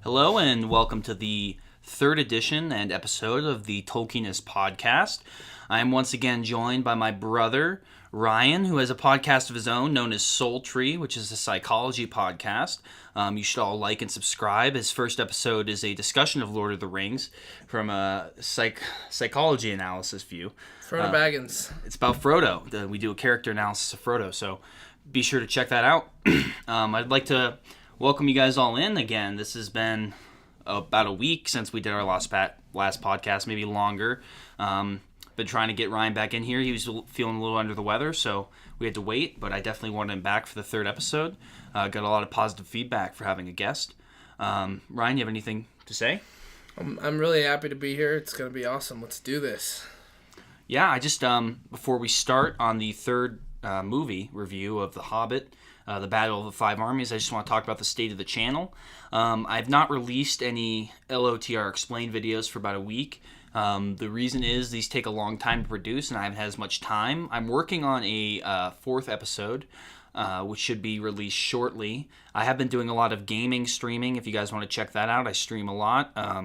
Hello and welcome to the third edition and episode of the Tolkienist podcast. I am once again joined by my brother, Ryan, who has a podcast of his own known as Soul Tree, which is a psychology podcast. You should all like and subscribe. His first episode is a discussion of Lord of the Rings from a psychology analysis view. Frodo Baggins. It's about Frodo. We do a character analysis of Frodo, so be sure to check that out. I'd like to welcome you guys all in again. This has been about a week since we did our last podcast, maybe longer. Been trying to get Ryan back in here. He was feeling a little under the weather, so we had to wait, but I definitely wanted him back for the third episode. Got a lot of positive feedback for having a guest. Ryan, you have anything to say? I'm really happy to be here. It's going to be awesome. Let's do this. Yeah, I just, before we start on the third movie review of The Hobbit, the Battle of the Five Armies, I just want to talk about the state of the channel. I've not released any LOTR explained videos for about a week. The reason is these take a long time to produce and I haven't had as much time. I'm working on a fourth episode, which should be released shortly. I have been doing a lot of gaming streaming. If you guys want to check that out, I stream a lot. I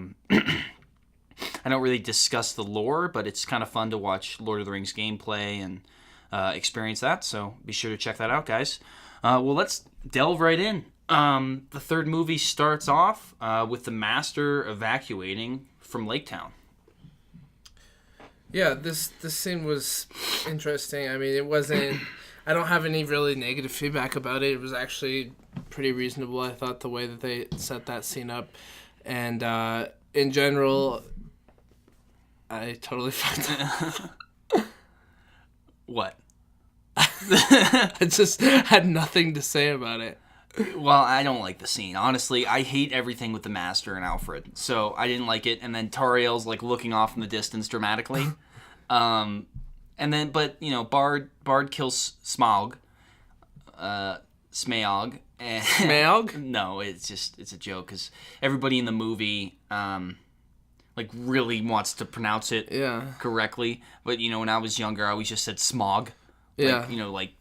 don't really discuss the lore, but it's kind of fun to watch Lord of the Rings gameplay and experience that. So be sure to check that out, guys. Well, let's delve right in. The third movie starts off with the Master evacuating from Lake Town. Yeah, this scene was interesting. I mean, it wasn't... I don't have any really negative feedback about it. It was actually pretty reasonable, I thought, the way that they set that scene up. And in general, I totally fucked up. What? I just had nothing to say about it. Well, I don't like the scene. Honestly, I hate everything with the Master and Alfred. So I didn't like it. And then Tauriel's like looking off in the distance dramatically. And then, but, you know, Bard kills Smaug. Smaug. Smaug? No, it's a joke because everybody in the movie like really wants to pronounce it correctly. But, you know, when I was younger, I always just said smog. Like, you know, like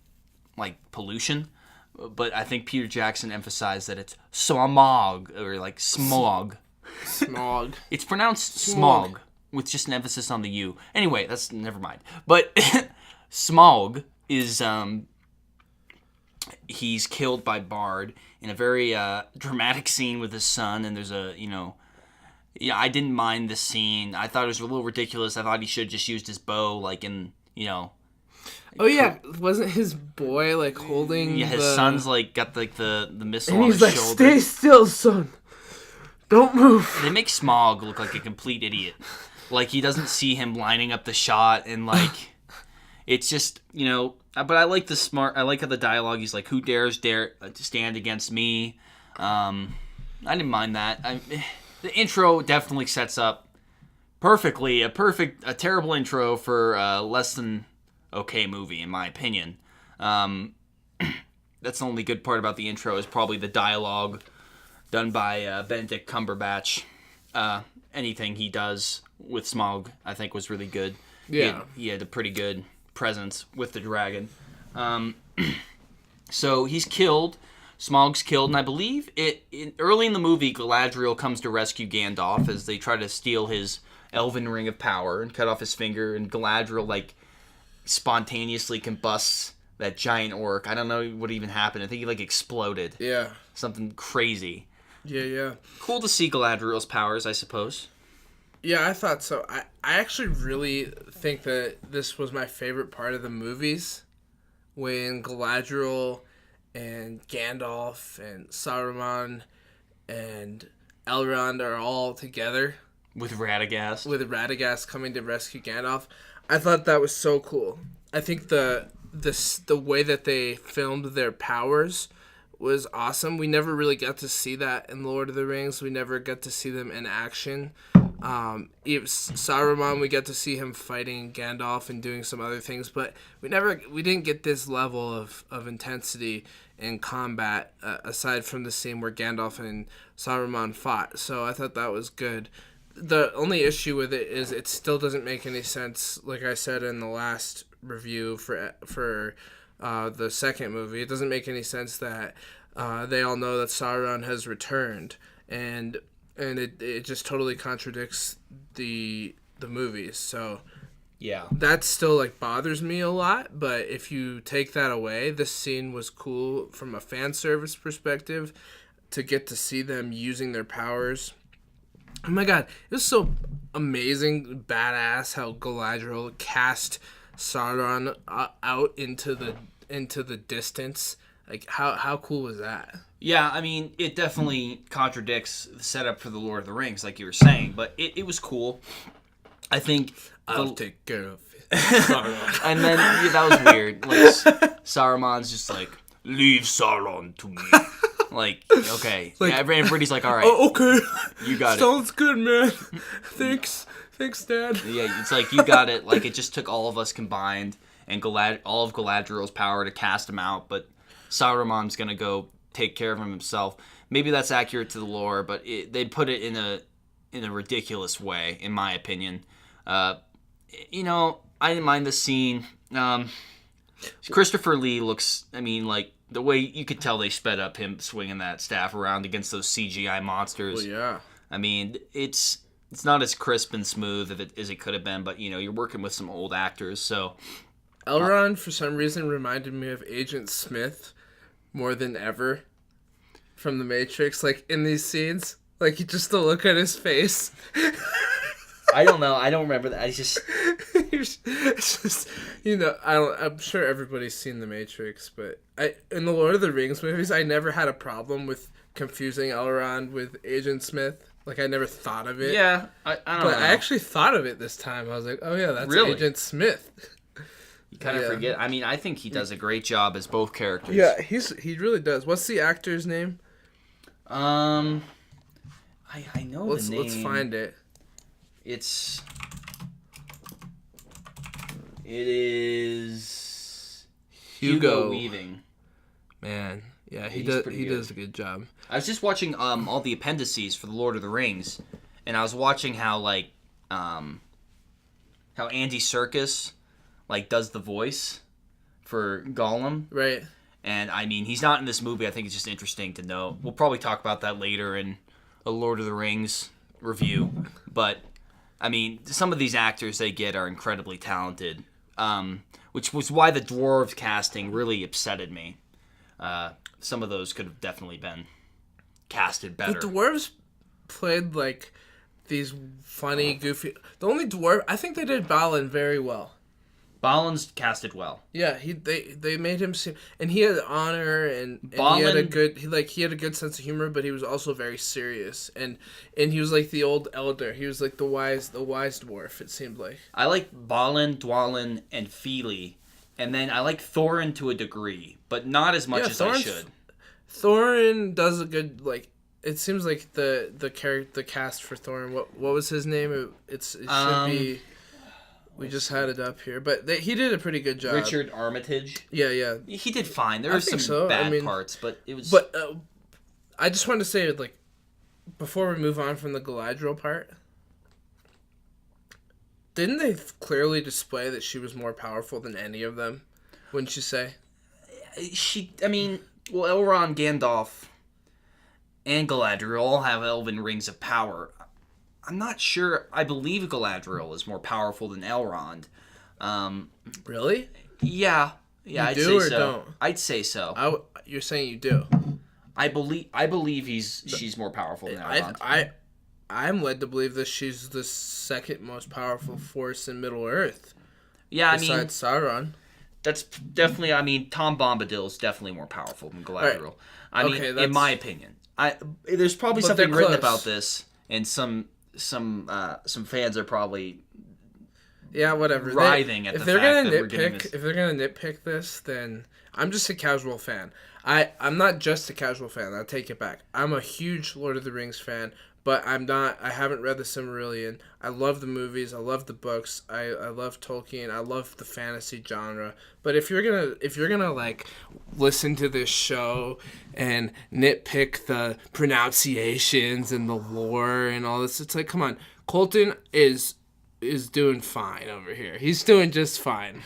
pollution. But I think Peter Jackson emphasized that it's smog or like smog. Smog. It's pronounced smog with just an emphasis on the U. Anyway, that's never mind. But Smaug is he's killed by Bard in a very dramatic scene with his son, and there's a, you know, I didn't mind this scene. I thought it was a little ridiculous. I thought he should have just used his bow, like in, you know. Oh yeah, wasn't his boy like holding? Yeah, his son's like got like the missile and on his he's like, shoulder. "Stay still, son. Don't move." They make Smaug look like a complete idiot. Like he doesn't see him lining up the shot, and like it's just, you know. But I like I like how the dialogue. He's like, "Who dares to stand against me?" I didn't mind that. The intro definitely sets up perfectly a terrible intro for less than okay movie, in my opinion. That's the only good part about the intro is probably the dialogue done by Benedict Cumberbatch. Anything he does with Smaug, I think, was really good. Yeah. He had a pretty good presence with the dragon. So he's killed. Smaug's killed, and I believe early in the movie, Galadriel comes to rescue Gandalf as they try to steal his elven ring of power and cut off his finger, and Galadriel, like, spontaneously combusts that giant orc. I don't know what even happened. I think he like exploded. Yeah. Something crazy. Yeah. Cool to see Galadriel's powers, I suppose. Yeah, I thought so. I actually really think that this was my favorite part of the movies, when Galadriel and Gandalf and Saruman and Elrond are all together. With Radagast. With Radagast coming to rescue Gandalf. I thought that was so cool. I think the way that they filmed their powers was awesome. We never really got to see that in Lord of the Rings. We never got to see them in action. Saruman, we got to see him fighting Gandalf and doing some other things, but we didn't get this level of intensity in combat aside from the scene where Gandalf and Saruman fought. So I thought that was good. The only issue with it is it still doesn't make any sense, like I said in the last review for the second movie. It doesn't make any sense that they all know that Sauron has returned. And and it just totally contradicts the movies. So Yeah. that still like bothers me a lot. But if you take that away, this scene was cool from a fan service perspective to get to see them using their powers. Oh my god, it was so amazing, badass how Galadriel cast Sauron out into the distance. Like how cool was that? Yeah, I mean, it definitely contradicts the setup for the Lord of the Rings, like you were saying, but it was cool. I think I'll take care of it. Sauron. And then that was weird. Like Saruman's just like, leave Sauron to me. Like, okay. Like, yeah, everybody's like, all right. Oh, okay. You got it. Sounds good, man. Thanks, Dad. Yeah, it's like, you got it. Like, it just took all of us combined and all of Galadriel's power to cast him out, but Saruman's gonna go take care of him himself. Maybe that's accurate to the lore, but they put it in a ridiculous way, in my opinion. You know, I didn't mind the scene. Christopher Lee looks, I mean, like, the way you could tell they sped up him swinging that staff around against those CGI monsters. Well, yeah. I mean, it's not as crisp and smooth as it could have been, but, you know, you're working with some old actors, so... Elrond, for some reason, reminded me of Agent Smith more than ever from The Matrix, like, in these scenes. Like, just the look on his face. I don't know. I don't remember that. It's just, you know, I'm sure everybody's seen The Matrix, but in the Lord of the Rings movies, I never had a problem with confusing Elrond with Agent Smith. Like, I never thought of it. Yeah, I don't know. But I actually thought of it this time. I was like, oh yeah, that's Really? Agent Smith. You kind of forget. I mean, I think he does a great job as both characters. Yeah, he really does. What's the actor's name? I know the name. Let's find it. It is Hugo Weaving. Man, yeah, he he's does. pretty He good. does a good job. I was just watching all the appendices for the Lord of the Rings, and I was watching how Andy Serkis does the voice for Gollum. Right. And I mean, he's not in this movie. I think it's just interesting to know. We'll probably talk about that later in a Lord of the Rings review. But I mean, some of these actors they get are incredibly talented, which was why the dwarves casting really upsetted me. Some of those could have definitely been casted better. The dwarves played like these funny, goofy. The only dwarf I think they did Balin very well. Balin's casted well. Yeah, they made him seem, and he had honor, and Balin, he had a good he had a good sense of humor, but he was also very serious, and he was like the old elder. He was like the wise dwarf. It seemed like. I like Balin, Dwalin, and Fili, and then I like Thorin to a degree, but not as much as I should. Thorin does a good It seems like the cast for Thorin. What was his name? It should be. We just had it up here, but he did a pretty good job. Richard Armitage. Yeah. He did fine. There were some bad parts, but it was... But I just wanted to say, before we move on from the Galadriel part, didn't they clearly display that she was more powerful than any of them? Wouldn't you say? Elrond, Gandalf, and Galadriel all have elven rings of power. I'm not sure. I believe Galadriel is more powerful than Elrond. Really? Yeah, I'd do say or so. don't? I'd say so. You're saying you do? I believe she's more powerful than Elrond. I'm led to believe that she's the second most powerful force in Middle Earth. Yeah, besides Sauron. That's definitely. I mean, Tom Bombadil is definitely more powerful than Galadriel. Right. In my opinion, there's probably something written about this, and some fans are probably whatever writhing at the fact that we're getting this. If they're gonna nitpick this, then I'm just a casual fan. I'm not just a casual fan. I'll take it back. I'm a huge Lord of the Rings fan, but I haven't read the Silmarillion. I love the movies. I love the books. I love Tolkien. I love the fantasy genre. But if you're gonna listen to this show and nitpick the pronunciations and the lore and all this, it's like, come on, Colton is doing fine over here. He's doing just fine.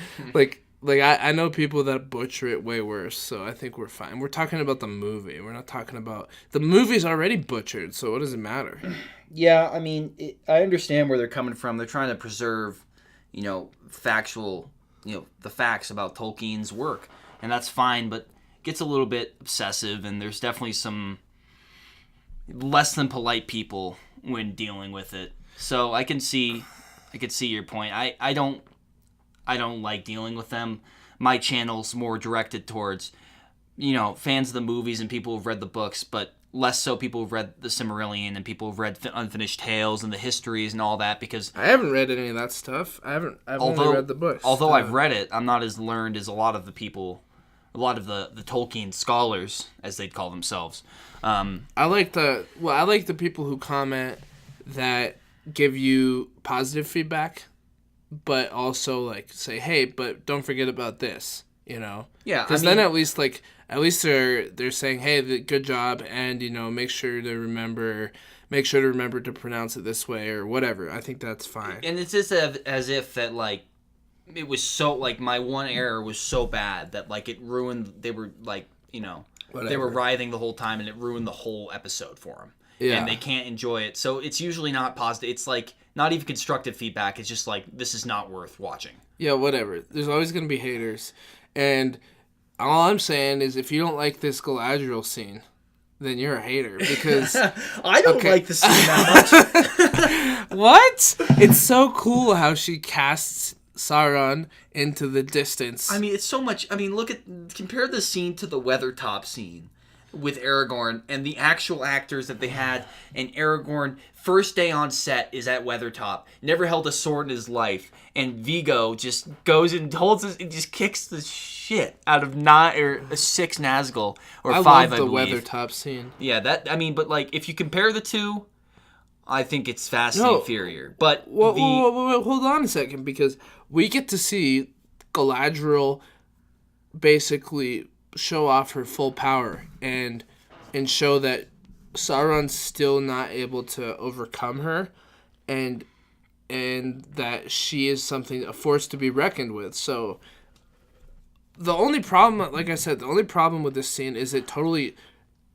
Like, I know people that butcher it way worse, so I think we're fine. We're talking about the movie. We're not talking about... The movie's already butchered, so what does it matter? Yeah, I mean, I understand where they're coming from. They're trying to preserve, factual, the facts about Tolkien's work. And that's fine, but it gets a little bit obsessive, and there's definitely some less than polite people when dealing with it. So I can see your point. I don't like dealing with them. My channel's more directed towards, fans of the movies and people who've read the books, but less so people who've read the Silmarillion and people who've read Unfinished Tales and the histories and all that, because I haven't read any of that stuff. I've only read the books. Although I've read it, I'm not as learned as a lot of the Tolkien scholars, as they'd call themselves. I like the people who comment that give you positive feedback, but also like say, hey, but don't forget about this, Yeah, because then at least they're saying, hey, good job, and make sure to remember to pronounce it this way or whatever. I think that's fine. And it's just as if that like it was so like my one error was so bad that like it ruined. They were like Whatever. They were writhing the whole time, and it ruined the whole episode for them. Yeah. And they can't enjoy it. So it's usually not positive. It's like not even constructive feedback. It's just like, this is not worth watching. Yeah, whatever. There's always going to be haters. And all I'm saying is if you don't like this Galadriel scene, then you're a hater. Because I don't like the scene that much. What? It's so cool how she casts Sauron into the distance. I mean, it's so much. I mean, compare the scene to the Weathertop scene with Aragorn and the actual actors that they had. And Aragorn, first day on set, is at Weathertop. Never held a sword in his life. And Viggo just goes and just kicks the shit out of 6 Nazgul or 5, I believe. I love the Weathertop scene. Yeah, but like if you compare the two, I think it's vastly inferior. But whoa, hold on a second, because we get to see Galadriel basically show off her full power and show that Sauron's still not able to overcome her, and that she is a force to be reckoned with. So the only problem, like I said, with this scene is the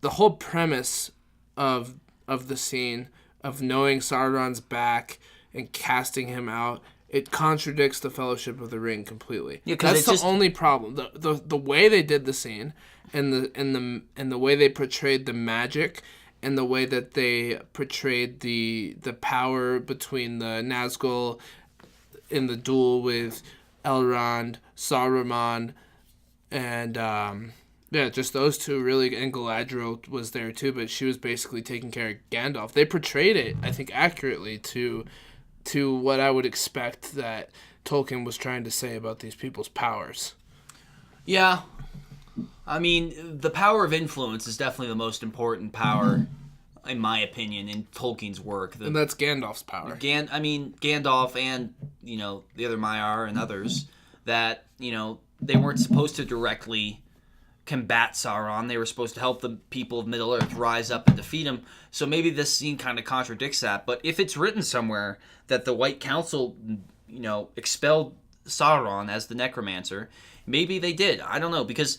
whole premise of the scene of knowing Sauron's back and casting him out, it contradicts the Fellowship of the Ring completely. Yeah, that's the only problem. The way they did the scene, and the way they portrayed the magic, and the way that they portrayed the power between the Nazgul in the duel with Elrond, Saruman, and just those two really. And Galadriel was there too, but she was basically taking care of Gandalf. They portrayed it, I think, accurately to what I would expect that Tolkien was trying to say about these people's powers. Yeah. I mean, the power of influence is definitely the most important power, in my opinion, in Tolkien's work. And that's Gandalf's power. Gandalf and, the other Maiar and others, that, they weren't supposed to directly combat Sauron. They were supposed to help the people of Middle-earth rise up and defeat him. So maybe this scene kind of contradicts that. But if it's written somewhere that the White Council, expelled Sauron as the necromancer, maybe they did. I don't know, because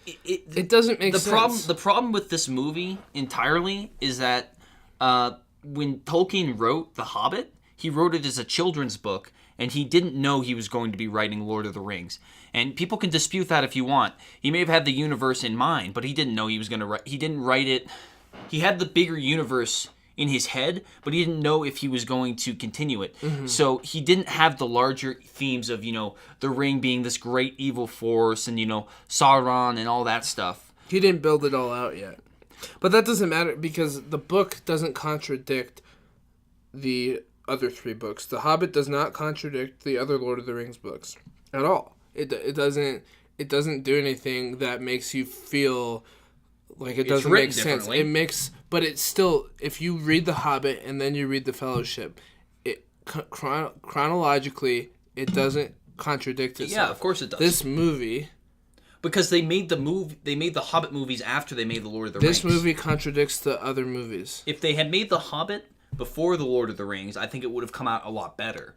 it doesn't make sense. The problem with this movie entirely is that when Tolkien wrote The Hobbit, he wrote it as a children's book, and he didn't know he was going to be writing Lord of the Rings. And people can dispute that if you want. He may have had the universe in mind, but he didn't know he was going to write. He didn't write it. He had the bigger universe in his head, but he didn't know if he was going to continue it. Mm-hmm. So he didn't have the larger themes of, the ring being this great evil force and, Sauron and all that stuff. He didn't build it all out yet. But that doesn't matter, because the book doesn't contradict the other 3 books. The Hobbit does not contradict the other Lord of the Rings books at all. It doesn't do anything that makes you feel like it doesn't make sense. But it's still, if you read The Hobbit and then you read The Fellowship, chronologically it doesn't contradict itself. Yeah, of course it does. This movie, because they made the Hobbit movies after they made the Lord of the Rings. This movie contradicts the other movies. If they had made the Hobbit before the Lord of the Rings, I think it would have come out a lot better.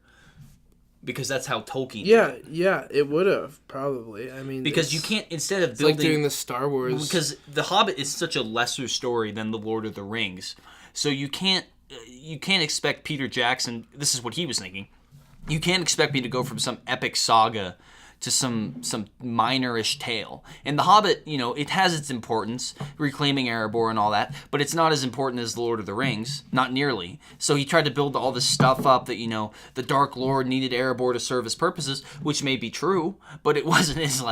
because that's how Tolkien Yeah, yeah, it would have probably. I mean, because you can't, instead of it's building, like doing the Star Wars, because The Hobbit is such a lesser story than The Lord of the Rings, so you can't expect Peter Jackson. This is what he was thinking. You can't expect me to go from some epic saga to some minorish tale. And The Hobbit, it has its importance, reclaiming Erebor and all that, but it's not as important as The Lord of the Rings, not nearly. So he tried to build all this stuff up that, the Dark Lord needed Erebor to serve his purposes, which may be true, but it wasn't as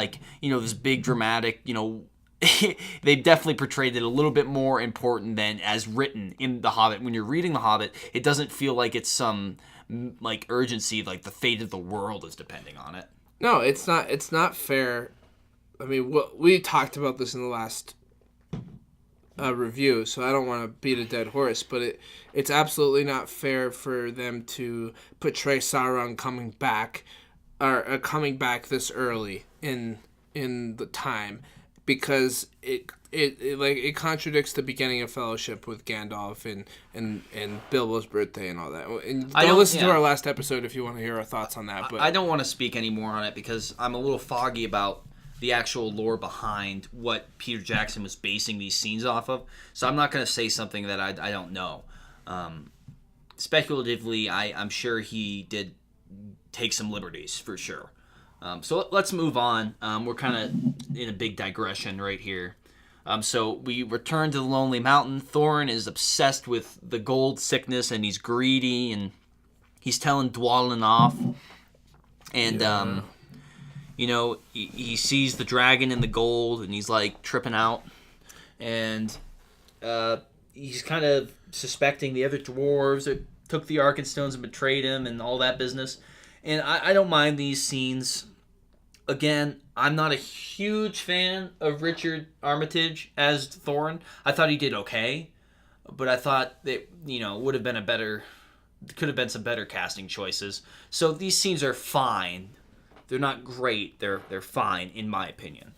this big dramatic, they definitely portrayed it a little bit more important than as written in The Hobbit. When you're reading The Hobbit, it doesn't feel like it's some urgency, like the fate of the world is depending on it. No, it's not. It's not fair. I mean, we talked about this in the last review, so I don't want to beat a dead horse. But it's absolutely not fair for them to portray Sauron coming back, or coming back this early in the time, because it contradicts the beginning of Fellowship with Gandalf and Bilbo's birthday and all that. And listen to our last episode if you want to hear our thoughts on that. But I don't want to speak any more on it because I'm a little foggy about the actual lore behind what Peter Jackson was basing these scenes off of. So I'm not going to say something that I don't know. Speculatively, I'm sure he did take some liberties for sure. So let's move on. We're kind of in a big digression right here. So we return to the Lonely Mountain. Thorin is obsessed with the gold sickness, and he's greedy, and he's telling Dwalin off. And, he sees the dragon and the gold, and he's, tripping out. And he's kind of suspecting the other dwarves that took the Arkenstones and betrayed him and all that business. And I don't mind these scenes. Again, I'm not a huge fan of Richard Armitage as Thorin. I thought he did okay, but I thought that, would have been could have been some better casting choices. So these scenes are fine. They're not great. They're fine, in my opinion.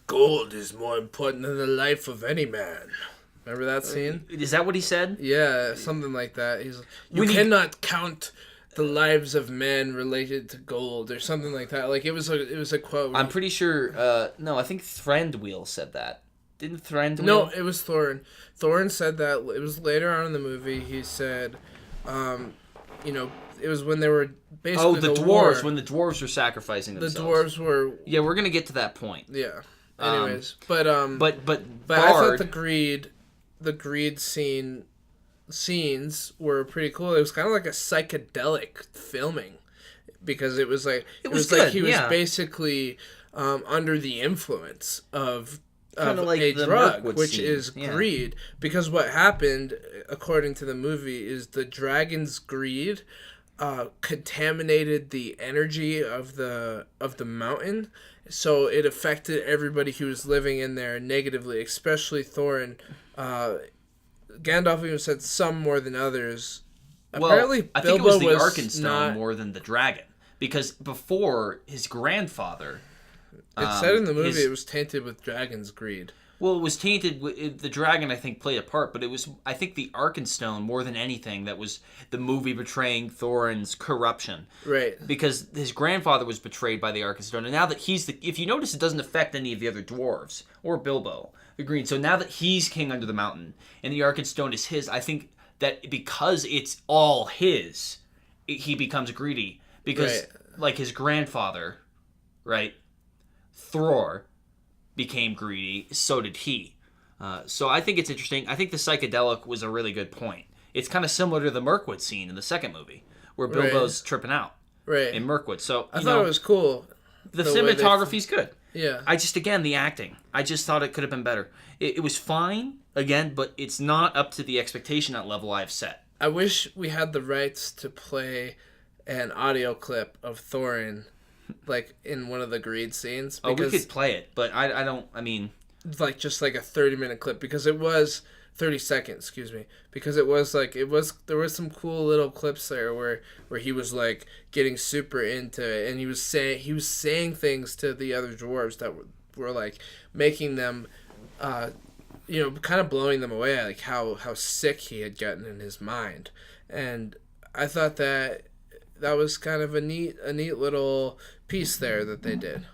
Gold is more important than the life of any man. Remember that scene? Is that what he said? Yeah, something like that. You cannot count the lives of men related to gold, or something like that. It was a quote. I'm pretty sure. No, I think Thranduil said that. Didn't Thranduil? No, it was Thorin. Thorin said that. It was later on in the movie. He said, it was when they were basically the dwarves. war. When the dwarves were sacrificing themselves. The dwarves were. Yeah, we're gonna get to that point. Yeah. Anyways, but Bard, I thought the greed scenes were pretty cool. It was kind of like a psychedelic filming, because it was like he was basically under the influence of a drug, which is greed. Because what happened, according to the movie, is the dragon's greed contaminated the energy of the mountain, so it affected everybody who was living in there negatively, especially Thorin. Gandalf even said some more than others. Apparently, I think it was the Arkenstone more than the dragon, because before his grandfather, it said in the movie it was tainted with dragon's greed. Well, it was tainted with the dragon. I think played a part, but it was, I think, the Arkenstone more than anything that was the movie portraying Thorin's corruption. Right. Because his grandfather was betrayed by the Arkenstone, and now that if you notice, it doesn't affect any of the other dwarves or Bilbo the Green. So now that he's king under the mountain and the Arkenstone is his, I think that because it's all his, he becomes greedy. Because like his grandfather, right, Thror, became greedy, so did he. So I think it's interesting. I think the psychedelic was a really good point. It's kind of similar to the Mirkwood scene in the second movie, where Bilbo's tripping out in Mirkwood. So I thought it was cool. The cinematography's good. Yeah. Again, the acting. I just thought it could have been better. It was fine, again, but it's not up to the expectation at level I've set. I wish we had the rights to play an audio clip of Thorin, in one of the greed scenes. We could play it, but just like a 30-minute clip, because it was 30 seconds, excuse me, because there was some cool little clips there where he was getting super into it, and he was saying things to the other dwarves that were making them kind of blowing them away, how sick he had gotten in his mind. And I thought that that was kind of a neat little piece there that they did.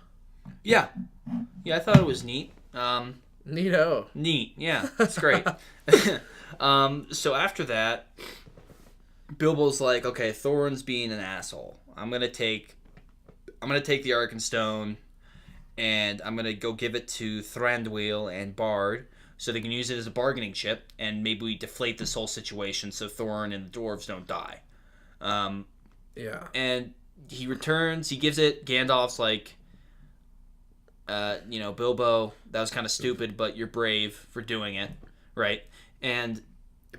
Yeah. Yeah, I thought it was neat. Neato. Neat. Yeah, it's great. So after that, Bilbo's like, okay, Thorns being an asshole. I'm gonna take the Arkenstone, and I'm gonna go give it to Thranduil and Bard, so they can use it as a bargaining chip, and maybe we deflate this whole situation so Thorin and the dwarves don't die. Yeah. And he returns. He gives it. Gandalf's like, Bilbo, that was kind of stupid, but you're brave for doing it, right? And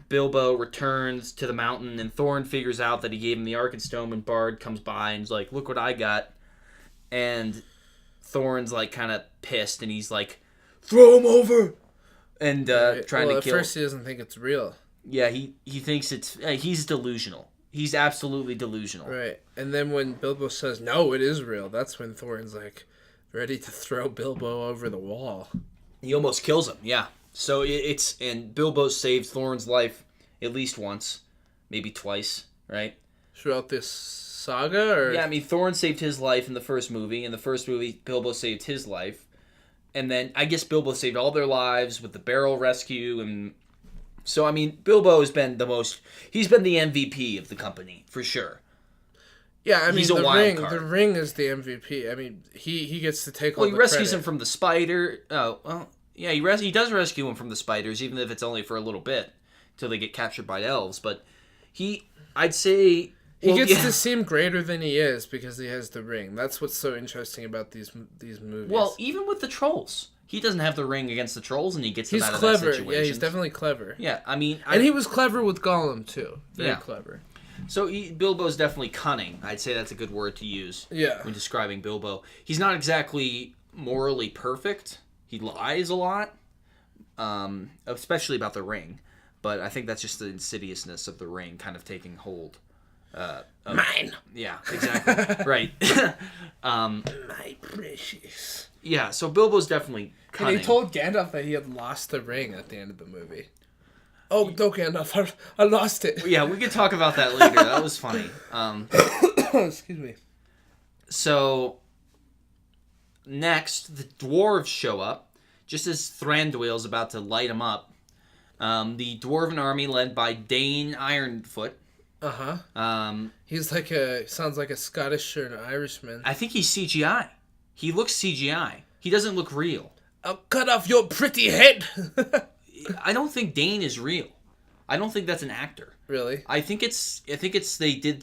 Bilbo returns to the mountain, and Thorin figures out that he gave him the Arkenstone when Bard comes by and is like, look what I got. And Thorin's like kind of pissed, and he's like, throw him over! And trying to kill. At first he doesn't think it's real. Yeah, he thinks it's... he's delusional. He's absolutely delusional. Right. And then when Bilbo says, no, it is real, that's when Thorin's like ready to throw Bilbo over the wall. He almost kills him, yeah. So and Bilbo saves Thorin's life at least once, maybe twice, right? Throughout this saga, or yeah, I mean, Thorin saved his life in the first movie. In the first movie, Bilbo saved his life, and then I guess Bilbo saved all their lives with the barrel rescue, and so I mean, Bilbo has been he's been the MVP of the company for sure. Yeah, I mean, he's a wild card. The ring is the MVP. I mean, he gets to take all the credit. Well, he rescues him from the spider. Oh, well. Yeah, he does rescue him from the spiders, even if it's only for a little bit, till they get captured by elves. But I'd say... He gets to seem greater than he is because he has the ring. That's what's so interesting about these movies. Well, even with the trolls. He doesn't have the ring against the trolls, and he gets them out of clever. that situation. Yeah, he's definitely clever. Yeah, I mean... And he was clever with Gollum, too. Very clever. So Bilbo's definitely cunning. I'd say that's a good word to use when describing Bilbo. He's not exactly morally perfect. He lies a lot, especially about the ring. But I think that's just the insidiousness of the ring kind of taking hold. Mine! Yeah, exactly. Right. My precious. Yeah, so Bilbo's definitely cunning. And he told Gandalf that he had lost the ring at the end of the movie. Oh, no, Gandalf, I lost it. Yeah, we could talk about that later. That was funny. Excuse me. So... Next, the dwarves show up, just as Thranduil's about to light them up. The Dwarven Army, led by Dane Ironfoot. He's sounds like a Scottish or an Irishman. I think he's CGI. He looks CGI. He doesn't look real. I'll cut off your pretty head. I don't think Dane is real. I don't think that's an actor. Really? I think they did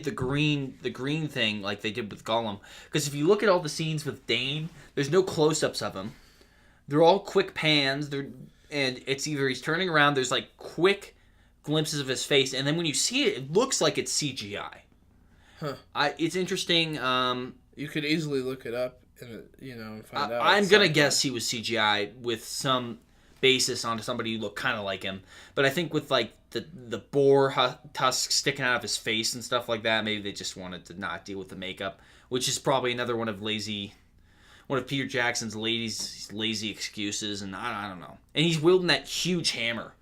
the green thing like they did with Gollum. Because if you look at all the scenes with Dane, there's no close-ups of him. They're all quick pans. And it's either he's turning around, there's like quick glimpses of his face, and then when you see it, it looks like it's CGI. Huh. It's interesting. You could easily look it up and find out. I'm gonna guess he was CGI with some basis on somebody who looked kind of like him. But I think with like the boar tusks sticking out of his face and stuff like that, maybe they just wanted to not deal with the makeup, which is probably another one of Peter Jackson's lazy excuses, and I don't know. And he's wielding that huge hammer,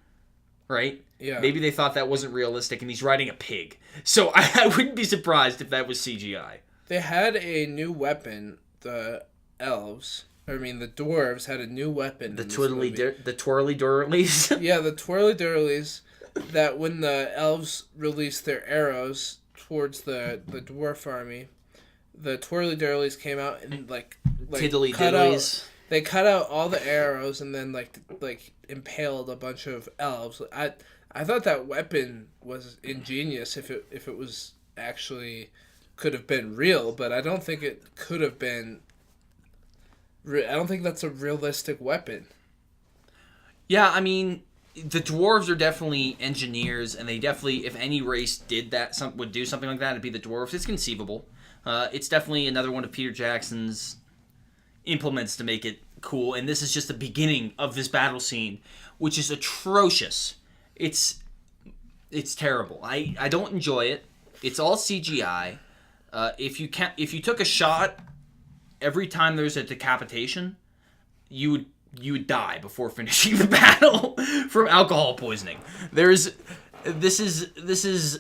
right? Yeah. Maybe they thought that wasn't realistic, and he's riding a pig. So I wouldn't be surprised if that was CGI. They had a new weapon. The dwarves had a new weapon. The twirly durlies. Yeah, the twirly durlies. That when the elves released their arrows towards the dwarf army, the twirly durlies came out and like tiddly diddlies. They cut out all the arrows and then like impaled a bunch of elves. I thought that weapon was ingenious if it was actually could have been real, but I don't think it could have been. I don't think that's a realistic weapon. Yeah, I mean, the dwarves are definitely engineers, and they definitely, if any race did that, would do something like that, it'd be the dwarves. It's conceivable. It's definitely another one of Peter Jackson's implements to make it cool, and this is just the beginning of this battle scene, which is atrocious. It's terrible. I don't enjoy it. It's all CGI. If you took a shot every time there's a decapitation, you would die before finishing the battle from alcohol poisoning. This is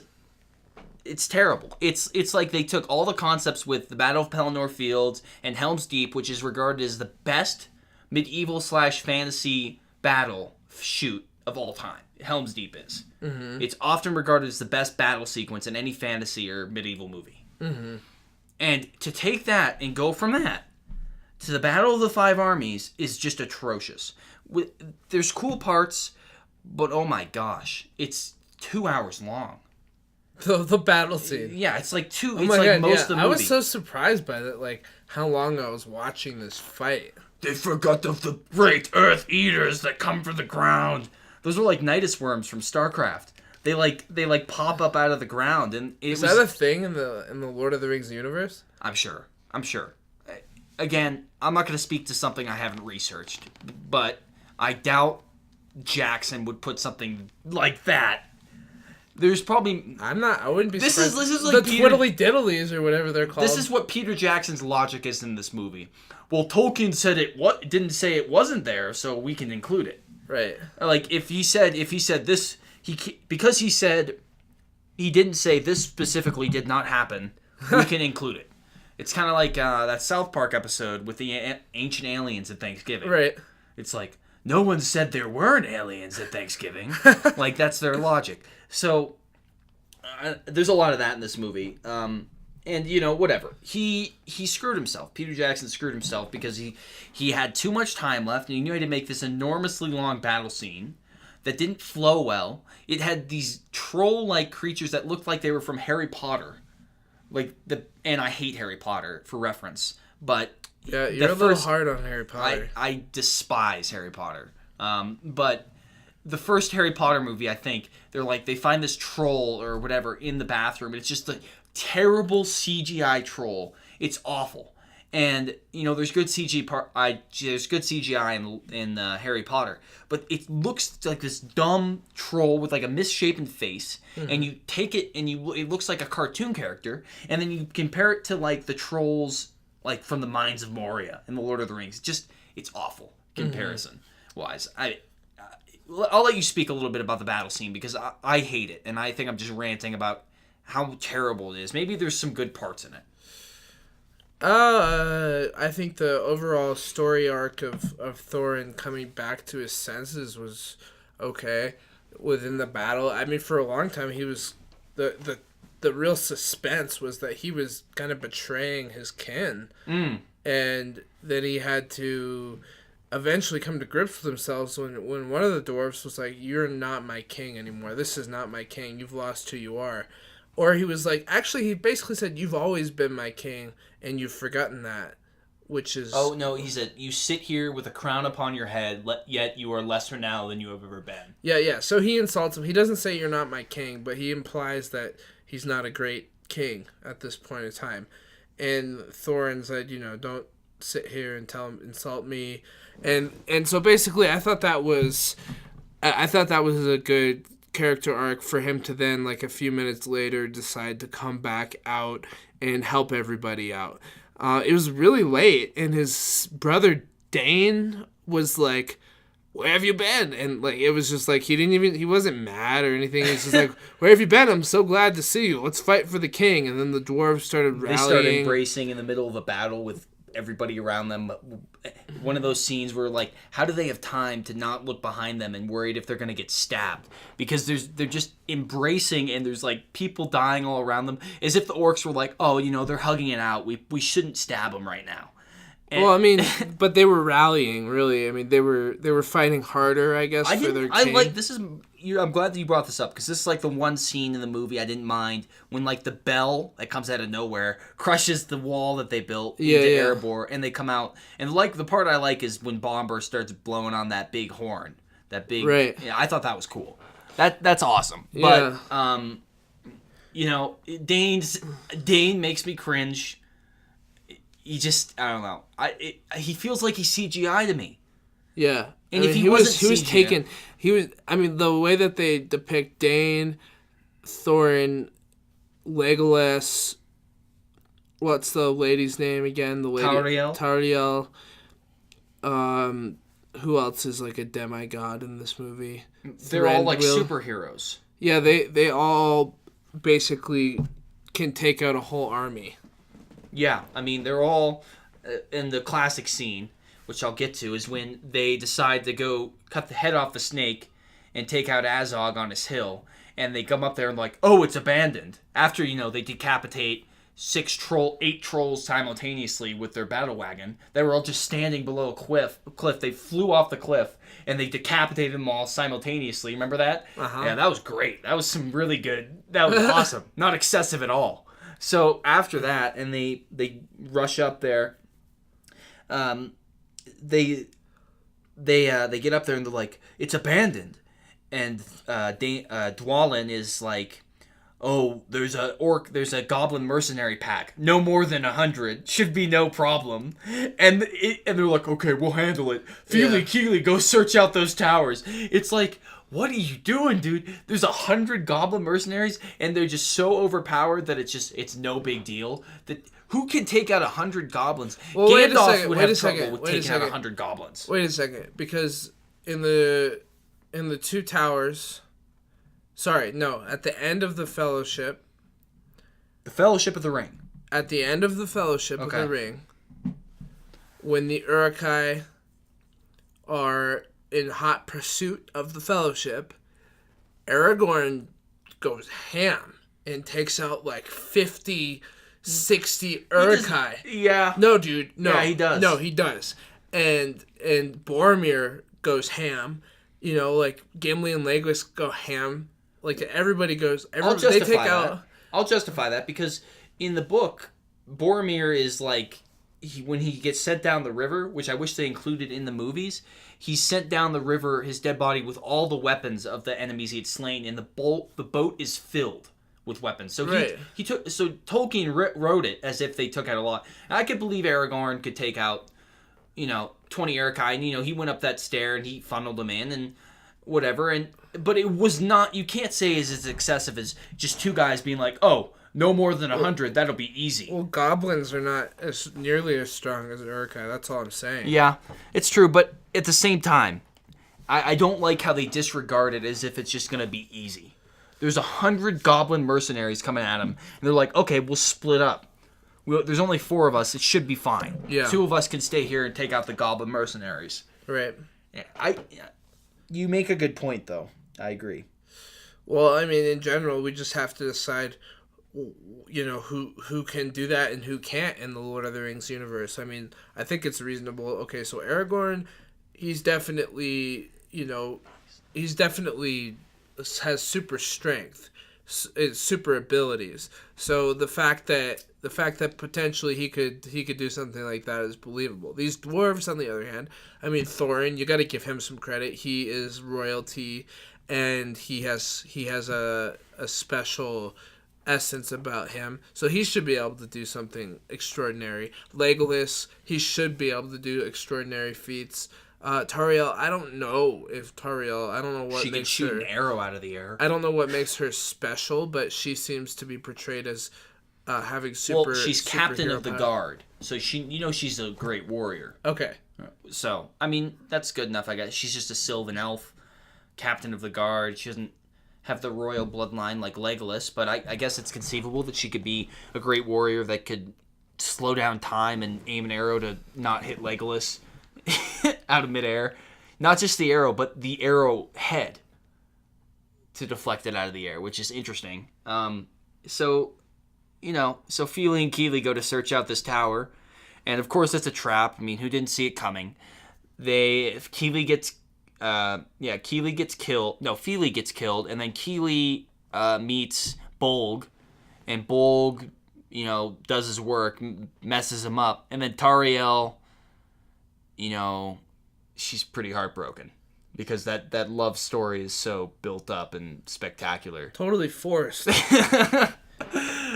it's terrible. It's like they took all the concepts with the Battle of Pelennor Fields and Helm's Deep, which is regarded as the best medieval / fantasy battle shoot of all time. Helm's Deep is. Mm-hmm. It's often regarded as the best battle sequence in any fantasy or medieval movie. Mm-hmm. And to take that and go from that to the Battle of the Five Armies is just atrocious. There's cool parts, but oh my gosh, it's 2 hours long. The battle scene. Yeah, it's like two. Oh it's my like God, most of the movie. I was so surprised by that, like how long I was watching this fight. They forgot of the great Earth Eaters that come from the ground. Those were like Nidus worms from StarCraft. They pop up out of the ground, and is that a thing in the Lord of the Rings universe? I'm sure. Again, I'm not going to speak to something I haven't researched, but I doubt Jackson would put something like that. There's probably I wouldn't be surprised. This is like the twiddly diddlies or whatever they're called. This is what Peter Jackson's logic is in this movie. Well, Tolkien said didn't say it wasn't there, so we can include it. Right. Like if he said this, because he said he didn't say this specifically did not happen, we can include it. It's kind of like that South Park episode with the ancient aliens at Thanksgiving. Right. It's like no one said there weren't aliens at Thanksgiving. Like that's their logic. So there's a lot of that in this movie. And whatever. He screwed himself. Peter Jackson screwed himself because he had too much time left, and he knew he had to make this enormously long battle scene that didn't flow well. It had these troll-like creatures that looked like they were from Harry Potter. And I hate Harry Potter for reference, but yeah, you're a little hard on Harry Potter. I despise Harry Potter. But the first Harry Potter movie, I think they find this troll or whatever in the bathroom, and it's just a terrible CGI troll. It's awful. And there's good CGI in Harry Potter, but it looks like this dumb troll with like a misshapen face, and you take it and it looks like a cartoon character, and then you compare it to like the trolls like from the Mines of Moria in the Lord of the Rings. It's awful comparison wise. I'll let you speak a little bit about the battle scene because I hate it, and I think I'm just ranting about how terrible it is. Maybe there's some good parts in it. I think the overall story arc of Thorin coming back to his senses was okay within the battle. I mean, for a long time, he was the real suspense was that he was kind of betraying his kin, and then he had to eventually come to grips with themselves when one of the dwarves was like, "You're not my king anymore. This is not my king. You've lost who you are." Or he was like, actually, he basically said, "You've always been my king, and you've forgotten that," which is... Oh, no, he said, "You sit here with a crown upon your head, yet you are lesser now than you have ever been." Yeah, so he insults him. He doesn't say, "You're not my king," but he implies that he's not a great king at this point in time. And Thorin said, "Don't sit here and insult me." And so basically, I thought that was a good character arc for him to then, like a few minutes later, decide to come back out and help everybody out. It was really late, and his brother Dane was like, "Where have you been?" And like it was just like he wasn't mad or anything. He was just like, "Where have you been? I'm so glad to see you. Let's fight for the king." And then the dwarves started rallying. They started embracing in the middle of a battle with everybody around them. One of those scenes where like, how do they have time to not look behind them and worried if they're going to get stabbed? Because they're just embracing, and there's like people dying all around them, as if the orcs were like, "Oh, they're hugging it out. We shouldn't stab them right now." And, well, I mean, but they were rallying, really. I mean, they were fighting harder, I guess, for their king. I'm glad that you brought this up, because this is like the one scene in the movie I didn't mind when like the bell that comes out of nowhere crushes the wall that they built into Erebor, and they come out. And like the part I like is when Bomber starts blowing on that big horn, right. Yeah, I thought that was cool. That's awesome. Yeah. But Dane makes me cringe. He just, I don't know. He feels like he's CGI to me. Yeah. And if he was the way that they depict Dane, Thorin, Legolas, what's the lady's name again? The lady Tauriel. Who else is like a demigod in this movie? They're all like superheroes. Yeah, they all basically can take out a whole army. Yeah, I mean, they're all in the classic scene, which I'll get to, is when they decide to go cut the head off the snake and take out Azog on his hill. And they come up there and like, oh, it's abandoned. After, they decapitate 8 trolls simultaneously with their battle wagon. They were all just standing below a cliff. They flew off the cliff and they decapitated them all simultaneously. Remember that? Uh-huh. Yeah, that was great. That was some really good. That was awesome. Not excessive at all. So after that, and they rush up there. They get up there and they're like, it's abandoned. And Dwalin is like, oh, there's a goblin mercenary pack. No more than 100. Should be no problem. And they're like, okay, we'll handle it. Keely, go search out those towers. It's like, what are you doing, dude? There's 100 goblin mercenaries, and they're just so overpowered that it's no big deal. Who can take out 100 goblins? Well, Gandalf would have trouble with taking out 100 goblins. Wait a second, because in the 2 towers, at the end of the Fellowship. The Fellowship of the Ring. At the end of the Fellowship of the Ring, when the Uruk-hai are in hot pursuit of the Fellowship, Aragorn goes ham and takes out like 50, 60 Uruk-hai. Yeah. No, dude. No. Yeah, he does. No, he does. And Boromir goes ham. Like Gimli and Legolas go ham. Like everybody goes. They take out. I'll justify that because in the book, Boromir is like when he gets sent down the river, which I wish they included in the movies. He's sent down the river, his dead body with all the weapons of the enemies he had slain, and the boat is filled with weapons. So he took. So Tolkien wrote it as if they took out a lot. I could believe Aragorn could take out, 20 Uruk-hai, and he went up that stair and he funneled them in and whatever. But it was not. You can't say it's as excessive as just 2 guys being like, oh, no more than 100. That'll be easy. Well, goblins are not nearly as strong as Uruk-hai. That's all I'm saying. Yeah, it's true. But at the same time, I don't like how they disregard it as if it's just gonna be easy. There's 100 goblin mercenaries coming at them, and they're like, okay, we'll split up. There's only 4 of us. It should be fine. Yeah. 2 of us can stay here and take out the goblin mercenaries. Right. You make a good point, though. I agree. Well, I mean, in general, we just have to decide, who can do that and who can't in the Lord of the Rings universe. I mean, I think it's reasonable. Okay, so Aragorn, he's definitely has super strength, super abilities. So the fact that potentially he could do something like that is believable. These dwarves, on the other hand, I mean, Thorin, you got to give him some credit. He is royalty, and he has a special essence about him. So he should be able to do something extraordinary. Legolas, he should be able to do extraordinary feats. Tauriel, I don't know what she can shoot an arrow out of the air. I don't know what makes her special, but she seems to be portrayed as having super. Well, she's captain of the guard, so she's a great warrior. Okay. So I mean that's good enough. I guess she's just a Sylvan elf, captain of the guard. She doesn't have the royal bloodline like Legolas, but I guess it's conceivable that she could be a great warrior that could slow down time and aim an arrow to not hit Legolas out of midair. Not just the arrow, but the arrow head to deflect it out of the air, which is interesting. So Fili and Keely go to search out this tower, and of course it's a trap. I mean, who didn't see it coming? Keely gets killed. No, Fili gets killed, and then Keely meets Bolg, and Bolg, does his work, messes him up, and then Tauriel, she's pretty heartbroken because that love story is so built up and spectacular. Totally forced.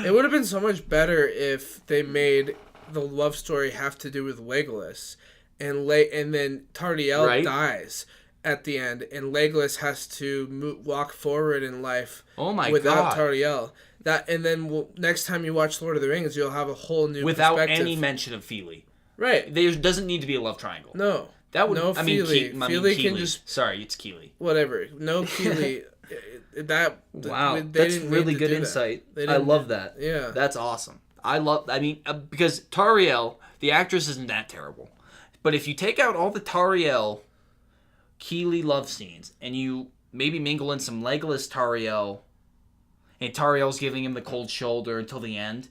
It would have been so much better if they made the love story have to do with Legolas, and then Tauriel dies at the end, and Legolas has to walk forward in life without Tauriel. And then next time you watch Lord of the Rings, you'll have a whole new without perspective. any mention of Fili. Right. There doesn't need to be a love triangle. No. That would. No, I mean, Fili. Fili can Keely. just. Sorry, it's Keely. Whatever. No Keely. Wow, they that's didn't really need to good do insight. That. I love that. Yeah. That's awesome. Because Tariel, the actress isn't that terrible. But if you take out all the Tariel Keeley love scenes and you maybe mingle in some Legolas Tariel, and Tariel's giving him the cold shoulder until the end,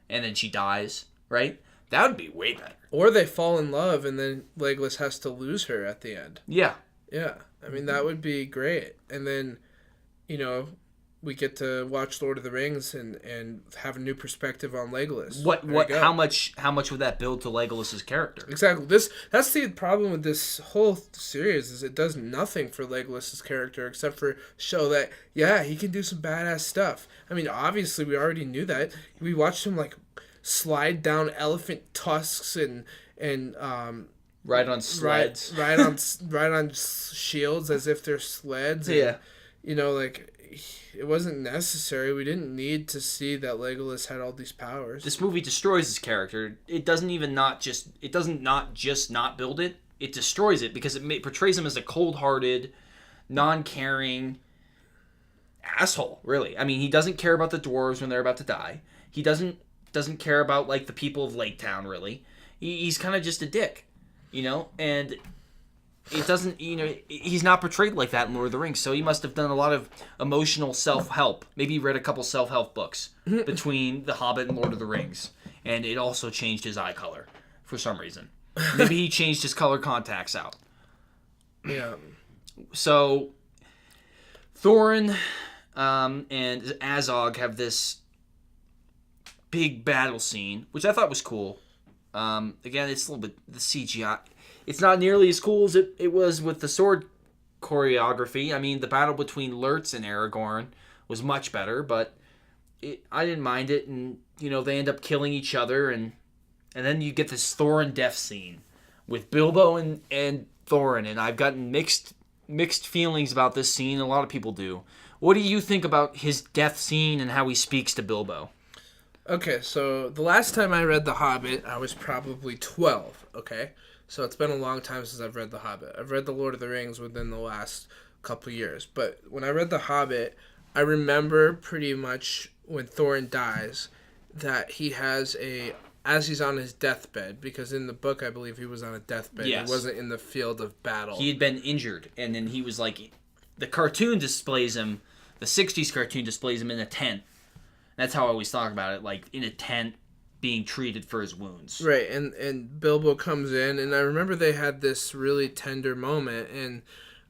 and then she dies, right? That would be way better. Or they fall in love and then Legolas has to lose her at the end. Yeah. Yeah. I mean, that would be great. And then, we get to watch Lord of the Rings and have a new perspective on Legolas. How much would that build to Legolas's character? Exactly. That's the problem with this whole series is it does nothing for Legolas's character except for show that he can do some badass stuff. I mean, obviously we already knew that. We watched him slide down elephant tusks and ride on sleds. Ride on shields as if they're sleds. And, it wasn't necessary. We didn't need to see that Legolas had all these powers. This movie destroys his character. It doesn't not just not build it. It destroys it because it portrays him as a cold-hearted, non-caring asshole, really. I mean, he doesn't care about the dwarves when they're about to die. He doesn't care about the people of Lake Town, really. He's kind of just a dick, and it doesn't, he's not portrayed like that in Lord of the Rings, so he must have done a lot of emotional self-help. Maybe he read a couple self-help books between The Hobbit and Lord of the Rings, and it also changed his eye color for some reason. Maybe he changed his color contacts out. Yeah. So, Thorin and Azog have this big battle scene, which I thought was cool. Again, it's a little bit, the CGI... It's not nearly as cool as it was with the sword choreography. I mean, the battle between Lurtz and Aragorn was much better, but I didn't mind it. And, they end up killing each other. And then you get this Thorin death scene with Bilbo and Thorin. And I've gotten mixed feelings about this scene. A lot of people do. What do you think about his death scene and how he speaks to Bilbo? Okay, so the last time I read The Hobbit, I was probably 12, okay? So it's been a long time since I've read The Hobbit. I've read The Lord of the Rings within the last couple years. But when I read The Hobbit, I remember pretty much when Thorin dies that he has as he's on his deathbed, because in the book I believe he was on a deathbed. Yes. He wasn't in the field of battle. He had been injured, and then he was the cartoon displays him, the 60s cartoon displays him in a tent. That's how I always talk about it, in a tent, being treated for his wounds. Right, and Bilbo comes in, and I remember they had this really tender moment, and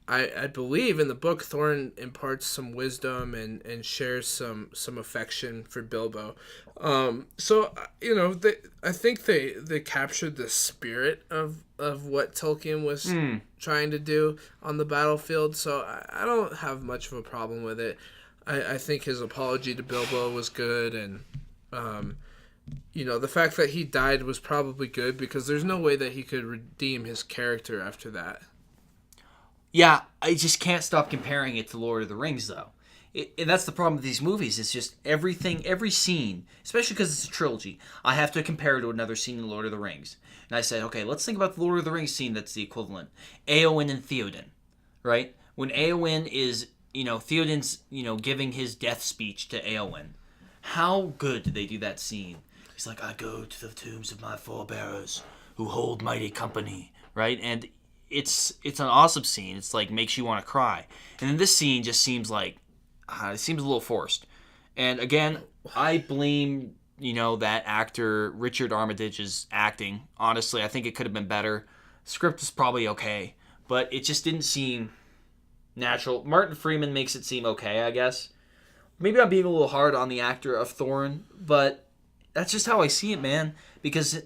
I believe in the book Thorin imparts some wisdom and shares some affection for Bilbo. So, I think they captured the spirit of what Tolkien was trying to do on the battlefield, so I don't have much of a problem with it. I think his apology to Bilbo was good, and the fact that he died was probably good because there's no way that he could redeem his character after that. Yeah, I just can't stop comparing it to Lord of the Rings, though. And that's the problem with these movies. It's just every scene, especially because it's a trilogy, I have to compare it to another scene in Lord of the Rings. And I said, okay, let's think about the Lord of the Rings scene that's the equivalent. Éowyn and Theoden, right? When Éowyn is, Theoden's, giving his death speech to Éowyn. How good did they do that scene? He's like, I go to the tombs of my forebearers who hold mighty company, right? And it's an awesome scene. It's makes you want to cry. And then this scene just seems it seems a little forced. And again, I blame, that actor Richard Armitage's acting. Honestly, I think it could have been better. The script is probably okay, but it just didn't seem natural. Martin Freeman makes it seem okay, I guess. Maybe I'm being a little hard on the actor of Thorin, but that's just how I see it, man. Because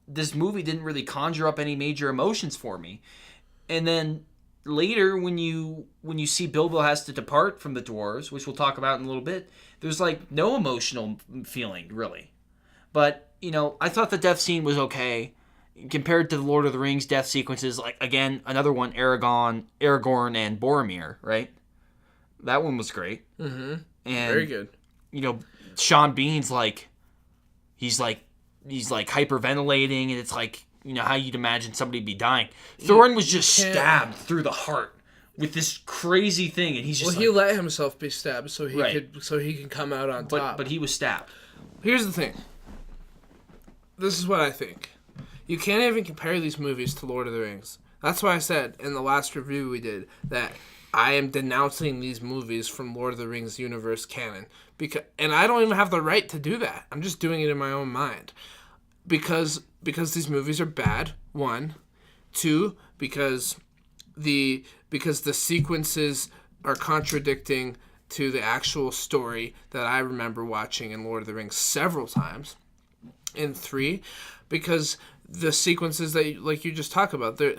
this movie didn't really conjure up any major emotions for me. And then later, when you see Bilbo has to depart from the dwarves, which we'll talk about in a little bit, there's no emotional feeling, really. But, I thought the death scene was okay. Compared to the Lord of the Rings death sequences, again, another one, Aragorn and Boromir, right? That one was great. Mm-hmm. And, very good. Sean Bean's he's hyperventilating, and it's how you'd imagine somebody be dying. Thorin was just stabbed through the heart with this crazy thing, and he's just he let himself be stabbed so he Right. can come out on top. But he was stabbed. Here's the thing. This is what I think. You can't even compare these movies to Lord of the Rings. That's why I said in the last review we did that I am denouncing these movies from Lord of the Rings universe canon. And I don't even have the right to do that. I'm just doing it in my own mind. Because these movies are bad, one. Two, because the sequences are contradicting to the actual story that I remember watching in Lord of the Rings several times. And three, because the sequences that like you just talk about, they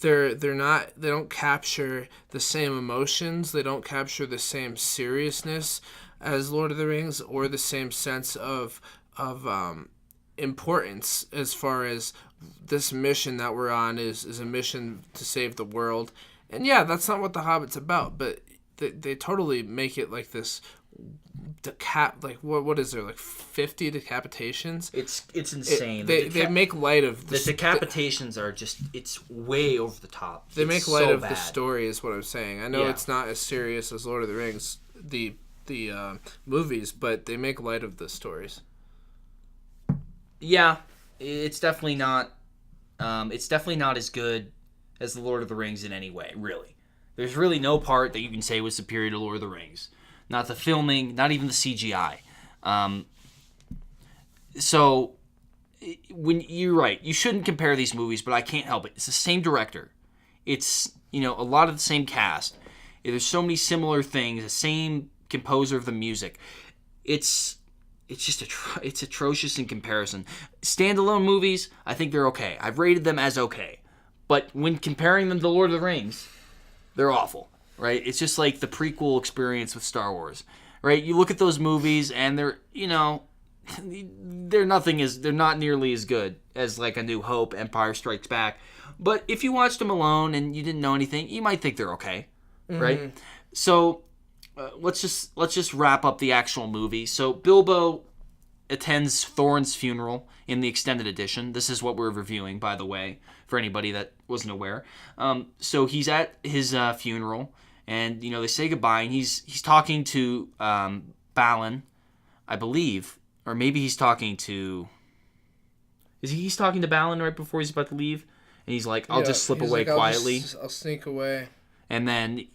don't capture the same emotions, they don't capture the same seriousness as Lord of the Rings, or the same sense of importance as far as this mission that we're on is a mission to save the world. And yeah, that's not what The Hobbit's about, but they totally make it like this what is there, like 50 decapitations? It's insane. They make light of the decapitations are just, it's way over the top. They make light of the story is what I'm saying. I know it's not as serious as Lord of the Rings, the movies, but they make light of the stories. Yeah, it's definitely not as good as the Lord of the Rings in any way, really. There's really no part that you can say was superior to Lord of the Rings. Not the filming, not even the CGI. So, when you're right, you shouldn't compare these movies, but I can't help it. It's the same director. It's, a lot of the same cast. There's so many similar things. The same composer of the music. It's just it's atrocious in comparison. Standalone movies, I think they're okay. I've rated them as okay. But when comparing them to Lord of the Rings, they're awful. Right? It's just like the prequel experience with Star Wars. Right? You look at those movies and they're not nearly as good as like A New Hope, Empire Strikes Back. But if you watched them alone and you didn't know anything, you might think they're okay. Mm-hmm. Right? So let's just wrap up the actual movie. So Bilbo attends Thorns' funeral in the extended edition. This is what we're reviewing, by the way, for anybody that wasn't aware. So he's at his funeral, and they say goodbye, and he's talking to Balin, I believe, or maybe he's talking to. He's talking to Balin right before he's about to leave, and he's like, "I'll just slip away quietly. I'll sneak away." And then,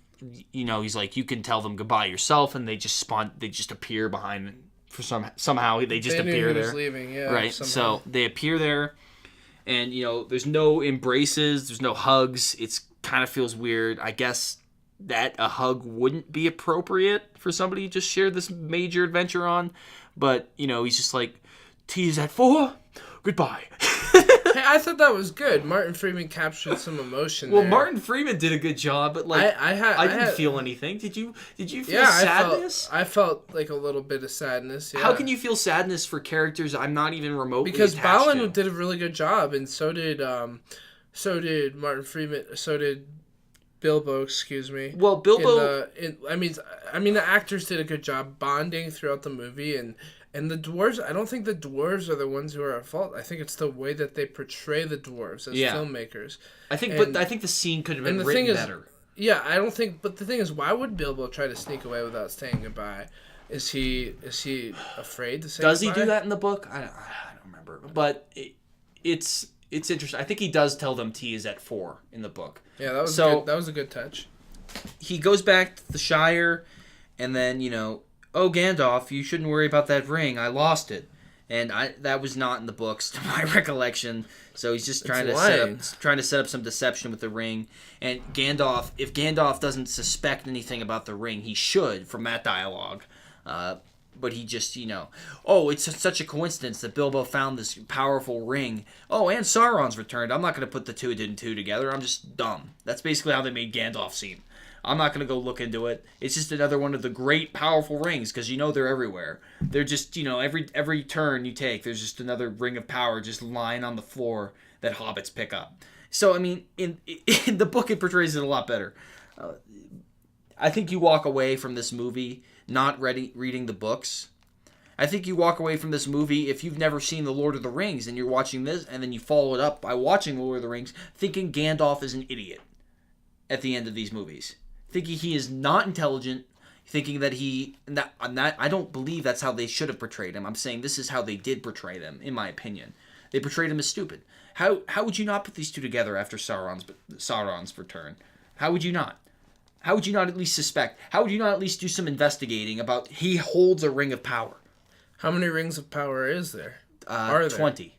he's like, "You can tell them goodbye yourself," and they just appear behind them. Somehow they just appear there. Leaving, yeah, right. somehow. So they appear there, and there's no embraces, there's no hugs. It's kind of feels weird. I guess that a hug wouldn't be appropriate for somebody you just shared this major adventure on, but he's just like, "Tea is at 4. Goodbye." Hey, I thought that was good. Martin Freeman captured some emotion. Well, there. Martin Freeman did a good job, but like I didn't feel anything. Did you feel sadness? I felt like a little bit of sadness. Yeah. How can you feel sadness for characters I'm not even remotely because attached Balin to? did a really good job, and so did Martin Freeman. So did Bilbo. Excuse me. Well, Bilbo. I mean, the actors did a good job bonding throughout the movie, and the dwarves. I don't think the dwarves are the ones who are at fault. I think it's the way that they portray the dwarves as filmmakers. I think the scene could have been written better. Yeah, I don't think. But the thing is, why would Bilbo try to sneak away without saying goodbye? Is he afraid to say? Does goodbye? he do that in the book? I don't remember. But it's interesting. I think he does tell them tea is at 4 in the book. Yeah, that was good. That was a good touch. He goes back to the Shire, and then "Oh, Gandalf, you shouldn't worry about that ring. I lost it." And that was not in the books, to my recollection. So he's just trying to set up some deception with the ring. And Gandalf, if Gandalf doesn't suspect anything about the ring, he should from that dialogue. But he just, "Oh, it's such a coincidence that Bilbo found this powerful ring. Oh, and Sauron's returned. I'm not going to put the two and two together. I'm just dumb." That's basically how they made Gandalf seem. I'm not going to go look into it. It's just another one of the great, powerful rings, because they're everywhere. They're just, every turn you take, there's just another ring of power just lying on the floor that hobbits pick up. So, I mean, in the book, it portrays it a lot better. I think you walk away from this movie not reading the books. I think you walk away from this movie, if you've never seen The Lord of the Rings, and you're watching this, and then you follow it up by watching The Lord of the Rings, thinking Gandalf is an idiot. at the end of these movies, thinking he is not intelligent, thinking that I don't believe that's how they should have portrayed him. I'm saying this is how they did portray them, in my opinion. They portrayed him as stupid. How would you not put these two together after Sauron's return? How would you not? How would you not at least suspect? How would you not at least do some investigating about he holds a ring of power? How many rings of power is there? 20.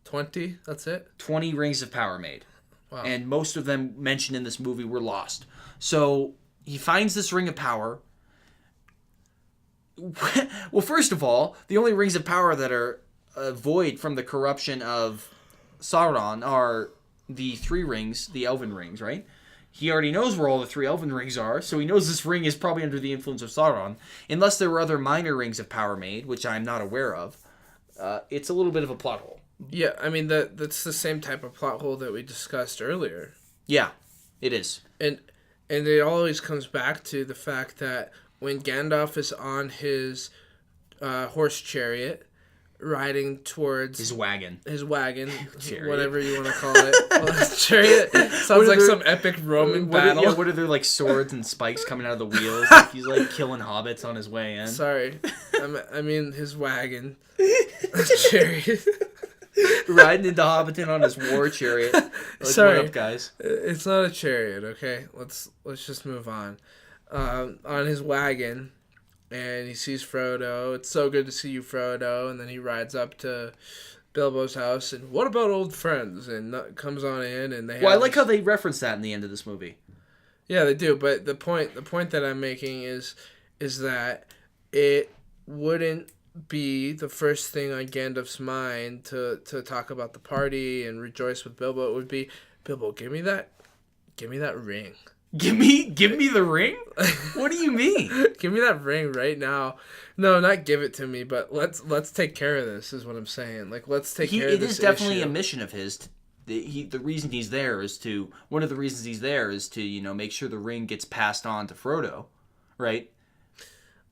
20? That's it? 20 rings of power made. Wow. And most of them mentioned in this movie were lost. So he finds this ring of power. Well, first of all, the only rings of power that are void from the corruption of Sauron are the 3 rings, the elven rings, right? He already knows where all the 3 elven rings are, so he knows this ring is probably under the influence of Sauron. Unless there were other minor rings of power made, which I'm not aware of, it's a little bit of a plot hole. Yeah, I mean, that's the same type of plot hole that we discussed earlier. Yeah, it is. And it always comes back to the fact that when Gandalf is on his horse chariot, riding towards his wagon, whatever you want to call it. Well, chariot sounds like some epic Roman battle. What are there, like, swords and spikes coming out of the wheels? Like he's like killing hobbits on his way in. Sorry, I mean his wagon, chariot. Riding into Hobbiton on his war chariot. Like, sorry, what up, guys? It's not a chariot. Okay, let's just move on. On his wagon. And he sees Frodo. It's so good to see you, Frodo. And then he rides up to Bilbo's house. And what about old friends? And comes on in, and they. Well, I like how they reference that in the end of this movie. Yeah, they do. But the point that I'm making is that it wouldn't be the first thing on Gandalf's mind to talk about the party and rejoice with Bilbo. It would be, Bilbo, give me that ring. Give me the ring? What do you mean? Give me that ring right now. No, not give it to me, but let's take care of this is what I'm saying. Like, let's take care of this. It is definitely issue. a mission of his. The reason he's there is to one of the reasons he's there is to make sure the ring gets passed on to Frodo, right?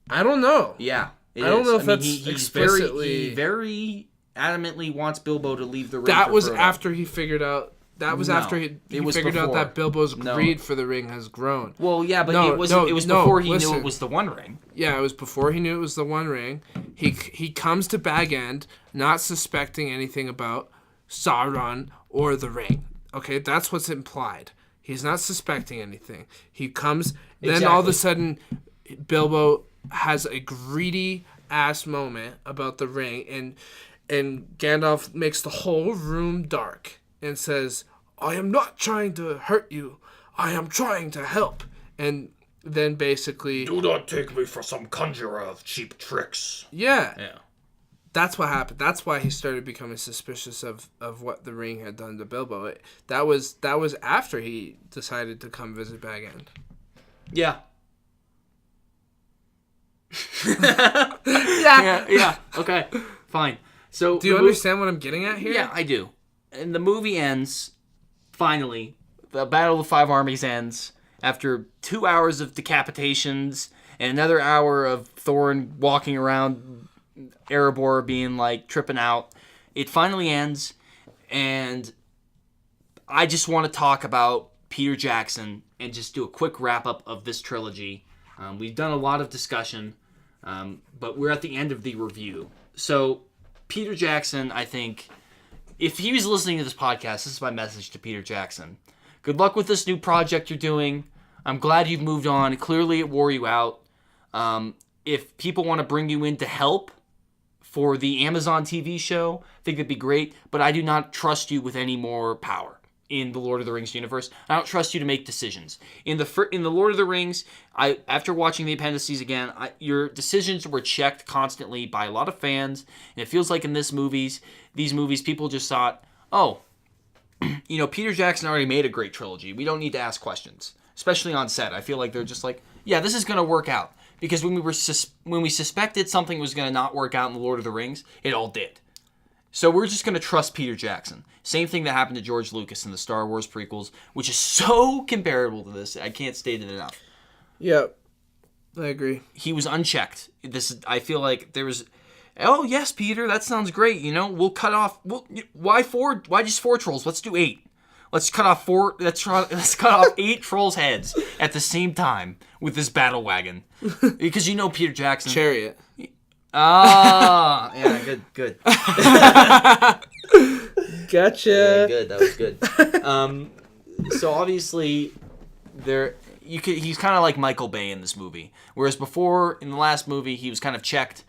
I don't know. Yeah, I don't know if that's explicitly. He very adamantly wants Bilbo to leave the ring. That for was Frodo. After he figured out. That was after he figured out that Bilbo's greed for the ring has grown. Well, yeah, but it was before he knew it was the One Ring. Yeah, it was before he knew it was the One Ring. He comes to Bag End not suspecting anything about Sauron or the ring. Okay, that's what's implied. He's not suspecting anything. He comes, then all of a sudden, Bilbo has a greedy ass moment about the ring, and Gandalf makes the whole room dark and says, I am not trying to hurt you. I am trying to help. And then basically... Do not take me for some conjurer of cheap tricks. Yeah. Yeah. That's what happened. That's why he started becoming suspicious of what the ring had done to Bilbo. That was after he decided to come visit Bag End. Yeah. Yeah. Okay. Fine. So do you understand what I'm getting at here? Yeah, I do. And the movie ends, finally. The Battle of the Five Armies ends after 2 hours of decapitations and another hour of Thorin walking around Erebor being like tripping out. It finally ends, and I just want to talk about Peter Jackson and just do a quick wrap-up of this trilogy. We've done a lot of discussion, but we're at the end of the review. So, Peter Jackson, I think... If he was listening to this podcast, this is my message to Peter Jackson. Good luck with this new project you're doing. I'm glad you've moved on. Clearly it wore you out. If people want to bring you in to help for the Amazon TV show, I think that'd be great. But I do not trust you with any more power in the Lord of the Rings universe. I don't trust you to make decisions. In the Lord of the Rings, after watching the appendices again, your decisions were checked constantly by a lot of fans. And it feels like in these movies, people just thought, oh, Peter Jackson already made a great trilogy. We don't need to ask questions, especially on set. I feel like they're just like, yeah, this is going to work out. Because when we suspected something was going to not work out in the Lord of the Rings, it all did. So we're just going to trust Peter Jackson. Same thing that happened to George Lucas in the Star Wars prequels, which is so comparable to this. I can't state it enough. Yep, I agree. He was unchecked. I feel like there was, oh yes, Peter, that sounds great. We'll cut off. Why 4? Why just 4 trolls? Let's do 8. Let's cut off let's cut off 8 trolls' heads at the same time with this battle wagon, because Peter Jackson. Chariot. Ah, yeah, good. Gotcha. Yeah, good. That was good. So obviously, he's kind of like Michael Bay in this movie, whereas before in the last movie he was kind of checked,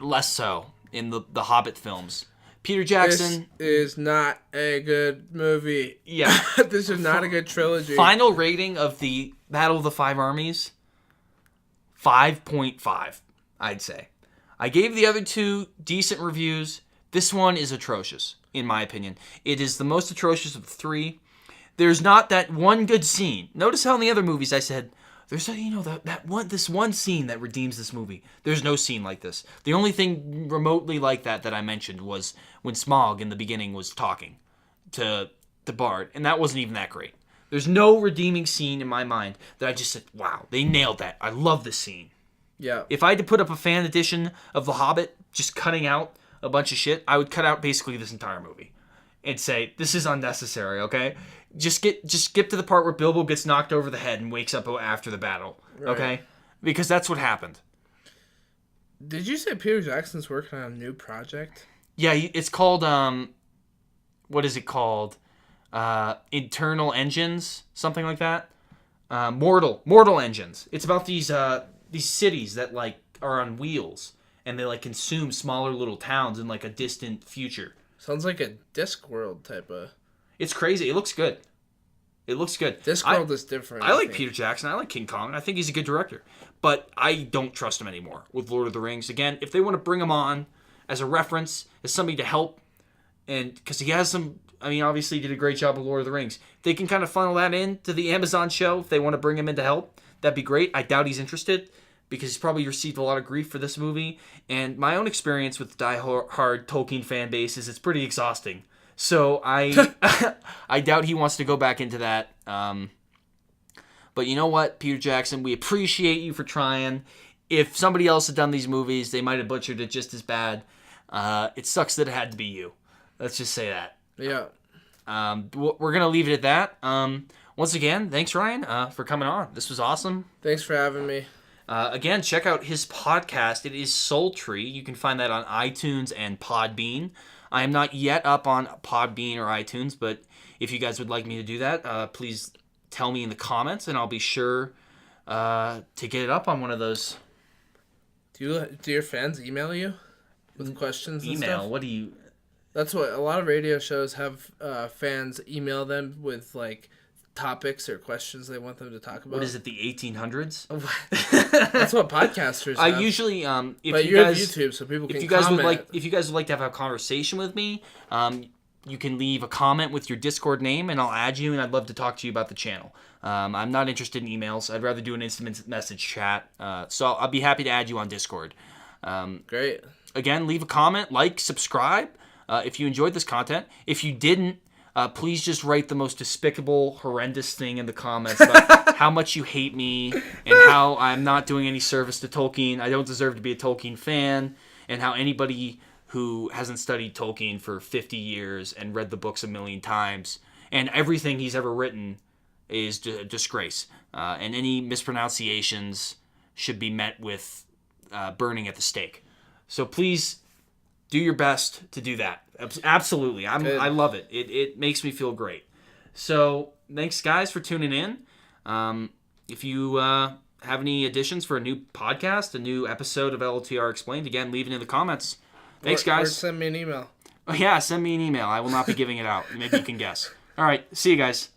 less so in the Hobbit films. Peter Jackson is not a good movie. Yeah, this is not a good trilogy. Final rating of the Battle of the Five Armies, 5.5. I'd say. I gave the other 2 decent reviews. This one is atrocious, in my opinion. It is the most atrocious of the 3. There's not that one good scene. Notice how in the other movies I said, there's this one scene that redeems this movie. There's no scene like this. The only thing remotely like that I mentioned was when Smaug in the beginning was talking to Bard, and that wasn't even that great. There's no redeeming scene in my mind that I just said, wow, they nailed that. I love this scene. Yeah. If I had to put up a fan edition of The Hobbit, just cutting out a bunch of shit, I would cut out basically this entire movie and say, this is unnecessary, okay? Just skip to the part where Bilbo gets knocked over the head and wakes up after the battle, okay? Right. Because that's what happened. Did you say Peter Jackson's working on a new project? Yeah, it's called, what is it called? Internal Engines, something like that. Mortal Engines. It's about these cities that are on wheels, and they consume smaller little towns in a distant future. Sounds like a Discworld type of. It's crazy. It looks good. Discworld is different. I like Peter Jackson. I like King Kong. I think he's a good director, but I don't trust him anymore with Lord of the Rings. Again, if they want to bring him on as a reference, as somebody to help, and because he has some. I mean, obviously he did a great job with Lord of the Rings. They can kind of funnel that into the Amazon show if they want to bring him in to help. That'd be great. I doubt he's interested because he's probably received a lot of grief for this movie. And my own experience with the die-hard Tolkien fan base is it's pretty exhausting. So I doubt he wants to go back into that. But you know what, Peter Jackson, we appreciate you for trying. If somebody else had done these movies, they might have butchered it just as bad. It sucks that it had to be you. Let's just say that. Yeah. We're going to leave it at that. Once again, thanks, Ryan, for coming on. This was awesome. Thanks for having me. Again, check out his podcast. It is Sultry. You can find that on iTunes and Podbean. I am not yet up on Podbean or iTunes, but if you guys would like me to do that, please tell me in the comments, and I'll be sure to get it up on one of those. Do your fans email you with questions and email? stuff? What do you... That's what a lot of radio shows have. Fans email them with topics or questions they want them to talk about. What is it, the 1800s? That's what podcasters have. I usually, but you have YouTube, so people can comment. If you guys would like to have a conversation with me, you can leave a comment with your Discord name, and I'll add you, and I'd love to talk to you about the channel. I'm not interested in emails. I'd rather do an instant message chat. So I'll be happy to add you on Discord. Great. Again, leave a comment, subscribe if you enjoyed this content. If you didn't, please just write the most despicable, horrendous thing in the comments about how much you hate me and how I'm not doing any service to Tolkien. I don't deserve to be a Tolkien fan, and how anybody who hasn't studied Tolkien for 50 years and read the books a million times and everything he's ever written is a disgrace. And any mispronunciations should be met with burning at the stake. So please do your best to do that. Absolutely. I love it. It makes me feel great. So thanks, guys, for tuning in. If you have any additions for a new podcast, a new episode of LTR Explained, again, leave it in the comments. Thanks, guys. Or send me an email. Oh, yeah, send me an email. I will not be giving it out. Maybe you can guess. All right. See you guys.